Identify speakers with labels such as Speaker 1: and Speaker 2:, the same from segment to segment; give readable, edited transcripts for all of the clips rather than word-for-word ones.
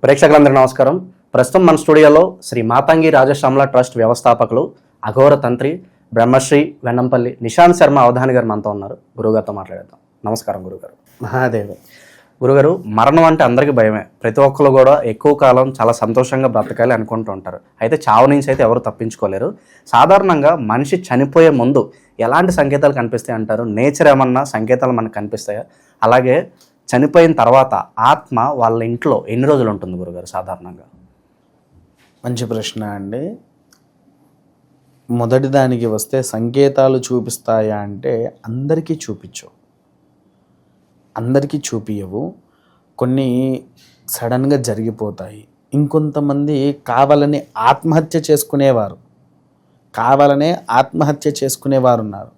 Speaker 1: ప్రేక్షకులందరికీ నమస్కారం. ప్రస్తుతం మన స్టూడియోలో శ్రీ మాతంగి రాజశ్యామల ట్రస్ట్ వ్యవస్థాపకులు అఘోర తంత్రి బ్రహ్మశ్రీ వెన్నంపల్లి నిశాంత్ శర్మ అవధాని గారు మనతో ఉన్నారు. గురుగారితో మాట్లాడేద్దాం. నమస్కారం గురుగారు.
Speaker 2: మహాదేవ్.
Speaker 1: గురుగారు, మరణం అంటే అందరికీ భయమే. ప్రతి ఒక్కరు కూడా ఎక్కువ కాలం చాలా సంతోషంగా బ్రతకాలి అనుకుంటూ ఉంటారు. అయితే చావు నుంచి అయితే ఎవరు తప్పించుకోలేరు. సాధారణంగా మనిషి చనిపోయే ముందు ఎలాంటి సంకేతాలు కనిపిస్తాయి అంటారు? నేచర్ ఏమన్నా సంకేతాలు మనకు కనిపిస్తాయా? అలాగే చనిపోయిన తర్వాత ఆత్మ వాళ్ళ ఇంట్లో ఎన్ని రోజులు ఉంటుంది గురుగారు సాధారణంగా?
Speaker 2: మంచి ప్రశ్న అండి. మొదటి దానికి వస్తే సంకేతాలు చూపిస్తాయా అంటే అందరికీ చూపించవు. కొన్ని సడన్గా జరిగిపోతాయి. ఇంకొంతమంది కావాలని ఆత్మహత్య చేసుకునేవారు ఉన్నారు.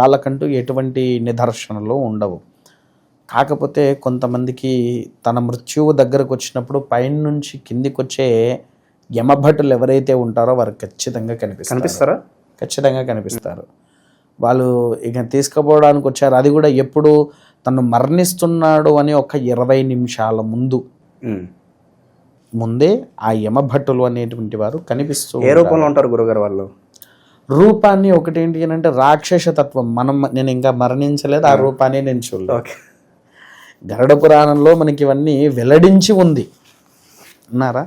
Speaker 2: వాళ్ళకంటూ ఎటువంటి నిదర్శనలు ఉండవు. కాకపోతే కొంతమందికి తన మృత్యువు దగ్గరకు వచ్చినప్పుడు పైన నుంచి కిందికి వచ్చే యమభటులు ఎవరైతే ఉంటారో వారు ఖచ్చితంగా కనిపిస్తారు. వాళ్ళు ఇక తీసుకుపోవడానికి వచ్చారు. అది కూడా ఎప్పుడు తను మరణిస్తున్నాడు అని ఒక 20 నిమిషాల ముందే ఆ యమభట్టులు అనేటువంటి వారు కనిపిస్తూ.
Speaker 1: ఏ రూపంలో ఉంటారు గురుగారు వాళ్ళు?
Speaker 2: రూపాన్ని ఒకటేంటి అని అంటే రాక్షస తత్వం. నేను ఇంకా మరణించలేదు, ఆ రూపాన్ని నేను చూడలేదు. గరుడ పురాణంలో మనకి ఇవన్నీ వెల్లడించి ఉంది అన్నారా.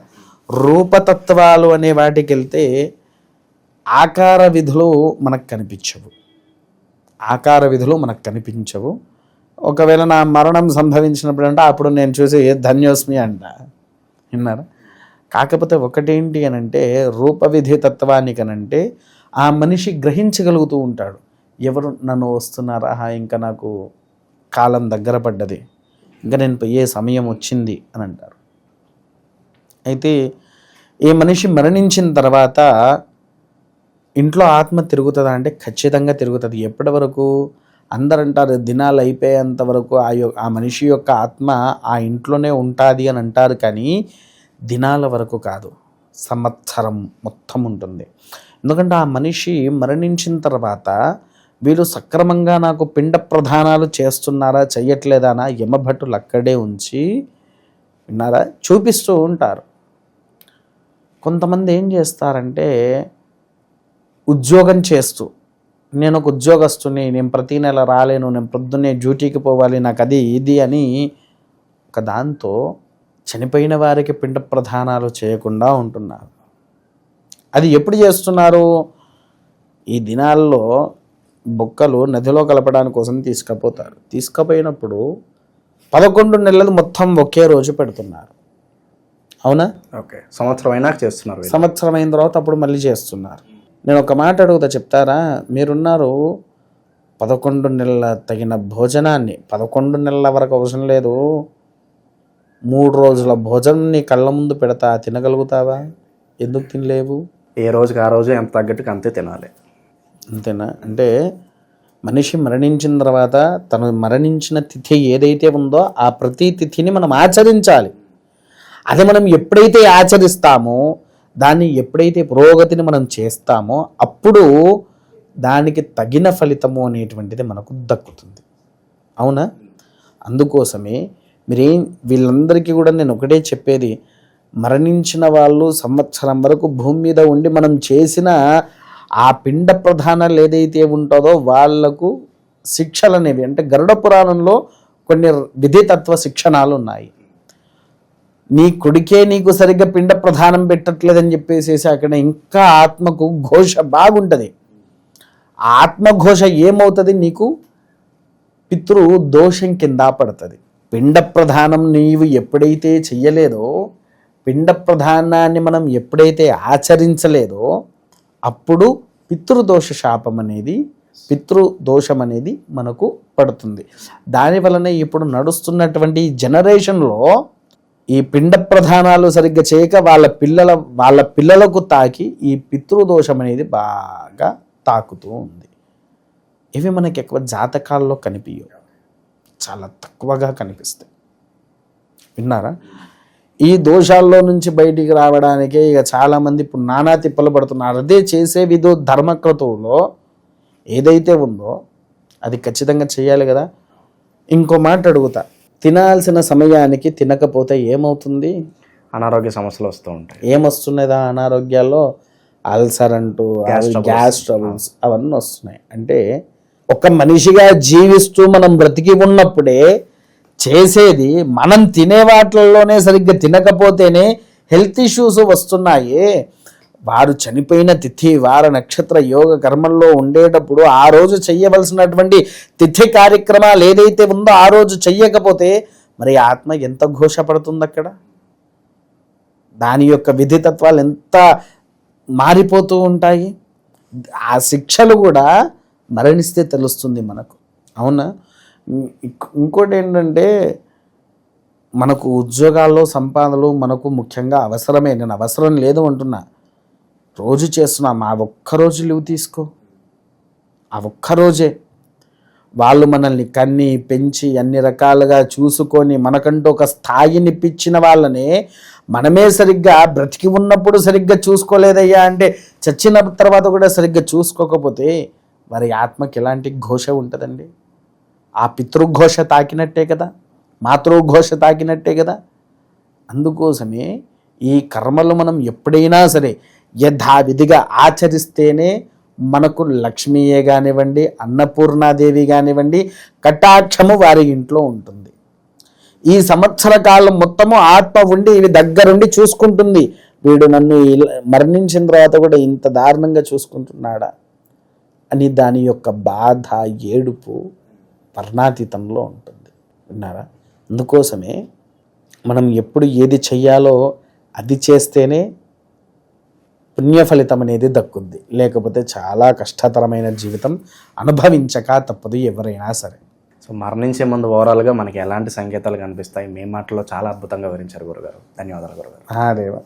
Speaker 2: రూపతత్వాలు అనే వాటికి వెళ్తే ఆకార విధులు మనకు కనిపించవు. ఒకవేళ నా మరణం సంభవించినప్పుడు అంటే అప్పుడు నేను చూసి ధన్యోస్మి అంట. విన్నారా? కాకపోతే ఒకటేంటి అని అంటే రూపవిధి తత్వానికనంటే ఆ మనిషి గ్రహించగలుగుతూ ఉంటాడు. ఎవరు నన్ను వస్తున్నారా, ఇంకా నాకు కాలం దగ్గర పడ్డది, ఇంకా నేను పోయే సమయం వచ్చింది అని అంటారు. అయితే ఈ మనిషి మరణించిన తర్వాత ఇంట్లో ఆత్మ తిరుగుతుందా అంటే ఖచ్చితంగా తిరుగుతుంది. ఎప్పటి వరకు? అందరంటారు దినాలు అయిపోయేంత వరకు ఆ మనిషి యొక్క ఆత్మ ఆ ఇంట్లోనే ఉంటుంది అని అంటారు. కానీ దినాల వరకు కాదు, సంవత్సరం మొత్తం ఉంటుంది. ఎందుకంటే ఆ మనిషి మరణించిన తర్వాత వీళ్ళు సక్రమంగా నాకు పిండ ప్రదానాలు చేస్తున్నారా చెయ్యట్లేదానా యమభటులు అక్కడే ఉంచి విన్నారా చూపిస్తూ ఉంటారు. కొంతమంది ఏం చేస్తారంటే ఉద్యోగం చేస్తూ, నేను ఒక ఉద్యోగస్తుని, నేను ప్రతి నెల రాలేను, నేను పొద్దున్నే డ్యూటీకి పోవాలి, నాకు అది ఇది అని ఒక దాంతో చనిపోయిన వారికి పిండ ప్రదానాలు చేయకుండా ఉంటున్నారు. అది ఎప్పుడు చేస్తున్నారు? ఈ దినాల్లో బొక్కలు నదిలో కలపడానికి కోసం తీసుకుపోయినప్పుడు 11 నెలలు మొత్తం ఒకే రోజు పెడుతున్నారు. అవునా?
Speaker 1: ఓకే. సంవత్సరం
Speaker 2: అయిన తర్వాత అప్పుడు మళ్ళీ చేస్తున్నారు. నేను ఒక మాట అడుగుతా, చెప్తారా? మీరున్నారు 11 నెలల తగిన భోజనాన్ని, 11 నెలల వరకు అవసరం లేదు, 3 రోజుల భోజనం నీ కళ్ళ ముందు పెడతా, తినగలుగుతావా? ఎందుకు తినలేవు?
Speaker 1: ఏ రోజుకి ఆ రోజు ఎంత తగ్గట్టుకు అంతే తినాలి.
Speaker 2: అంతేనా? అంటే మనిషి మరణించిన తర్వాత తను మరణించిన తిథి ఏదైతే ఉందో ఆ ప్రతి తిథిని మనం ఆచరించాలి. అది మనం ఎప్పుడైతే ఆచరిస్తామో, దాన్ని ఎప్పుడైతే పురోగతిని మనం చేస్తామో అప్పుడు దానికి తగిన ఫలితము అనేటువంటిది మనకు దక్కుతుంది. అవునా? అందుకోసమే వీళ్ళందరికీ కూడా నేను ఒకటే చెప్పేది, మరణించిన వాళ్ళు సంవత్సరం వరకు భూమి మీద ఉండి మనం చేసిన ఆ పిండ ప్రధానాలు ఏదైతే ఉంటుందో వాళ్లకు శిక్షలు అనేవి, అంటే గరుడ పురాణంలో కొన్ని విధితత్వ శిక్షణాలు ఉన్నాయి. నీ కొడుకే నీకు సరిగ్గా పిండ ప్రధానం పెట్టట్లేదని చెప్పేసి అక్కడ ఇంకా ఆత్మకు ఘోష బాగుంటుంది. ఆత్మఘోష ఏమవుతుంది? నీకు పితృ దోషం కింద పడుతుంది. పిండ ప్రధానం నీవు ఎప్పుడైతే చెయ్యలేదో, పిండ ప్రధానాన్ని మనం ఎప్పుడైతే ఆచరించలేదో అప్పుడు పితృదోష శాపం అనేది, పితృదోషం అనేది మనకు పడుతుంది. దానివలనే ఇప్పుడు నడుస్తున్నటువంటి జనరేషన్లో ఈ పిండ ప్రధానాలు సరిగ్గా చేయక వాళ్ళ పిల్లలకు తాకి ఈ పితృదోషం అనేది బాగా తాకుతూ ఉంది. ఇవి మనకి ఎక్కువ జాతకాల్లో కనిపించవు, చాలా తక్కువగా కనిపిస్తాయి. విన్నారా? ఈ దోషాల్లో నుంచి బయటికి రావడానికే ఇక చాలామంది ఇప్పుడు నానా తిప్పలు పడుతున్నారు. అదే చేసే విధో ధర్మక్రతువులో ఏదైతే ఉందో అది ఖచ్చితంగా చేయాలి కదా. ఇంకో మాట అడుగుతా, తినాల్సిన సమయానికి తినకపోతే ఏమవుతుంది?
Speaker 1: అనారోగ్య సమస్యలు వస్తూ ఉంటాయి.
Speaker 2: ఏమొస్తున్నదా అనారోగ్యాల్లో? అల్సర్ అంటూ, గ్యాస్ ట్రబుల్స్ అవన్నీ వస్తున్నాయి. అంటే ఒక మనిషిగా జీవిస్తూ మనం బ్రతికి ఉన్నప్పుడే చేసేది, మనం తినే వాటిల్లోనే సరిగ్గా తినకపోతేనే హెల్త్ ఇష్యూస్ వస్తున్నాయి. వారు చనిపోయిన తిథి, వార, నక్షత్ర, యోగ కర్మల్లో ఉండేటప్పుడు ఆ రోజు చెయ్యవలసినటువంటి తిథి కార్యక్రమాలు ఏదైతే ఉందో ఆ రోజు చెయ్యకపోతే మరి ఆత్మ ఎంత ఘోషపడుతుంది అక్కడ? దాని యొక్క విధితత్వాలు ఎంత మారిపోతూ ఉంటాయి. ఆ శిక్షలు కూడా మరణిస్తే తెలుస్తుంది మనకు. అవునా? ఇంకోటి ఏంటంటే, మనకు ఉద్యోగాల్లో సంపాదనలు మనకు ముఖ్యంగా అవసరమే. నేను అవసరం లేదు అంటున్నా, రోజు చేస్తున్నాం. ఆ ఒక్కరోజు లీవ్ తీసుకో, ఆ ఒక్కరోజే. వాళ్ళు మనల్ని కన్ని పెంచి అన్ని రకాలుగా చూసుకొని మనకంటూ ఒక స్థాయిని పిచ్చిన వాళ్ళనే మనమే సరిగ్గా బ్రతికి ఉన్నప్పుడు సరిగ్గా చూసుకోలేదయ్యా అంటే, చచ్చిన తర్వాత కూడా సరిగ్గా చూసుకోకపోతే వారి ఆత్మకి ఎలాంటి ఘోష ఉంటుందండి? ఆ పితృఘోష తాకినట్టే కదా, మాతృఘోష తాకినట్టే కదా. అందుకోసమే ఈ కర్మలు మనం ఎప్పుడైనా సరే యథావిధిగా ఆచరిస్తేనే మనకు లక్ష్మీయే కానివ్వండి, అన్నపూర్ణాదేవి కానివ్వండి, కటాక్షము వారి ఇంట్లో ఉంటుంది. ఈ సంవత్సర కాలం మొత్తము ఆత్మ ఉండి ఇవి దగ్గరుండి చూసుకుంటుంది. వీడు నన్ను మరణించిన తర్వాత కూడా ఇంత దారుణంగా చూసుకుంటున్నాడా అని దాని యొక్క బాధ, ఏడుపు వర్ణాతీతంలో ఉంటుంది. విన్నారా? అందుకోసమే మనం ఎప్పుడు ఏది చెయ్యాలో అది చేస్తేనే పుణ్య ఫలితం అనేది దక్కుద్ది. లేకపోతే చాలా కష్టతరమైన జీవితం అనుభవించక తప్పదు ఎవరైనా సరే.
Speaker 1: సో మరణించే ముందు ఓవరాల్గా మనకి ఎలాంటి సంకేతాలు కనిపిస్తాయి? మీ మాటలో చాలా అద్భుతంగా వివరించారు గురుగారు. ధన్యవాదాలు గురుగారు.
Speaker 2: దేవా.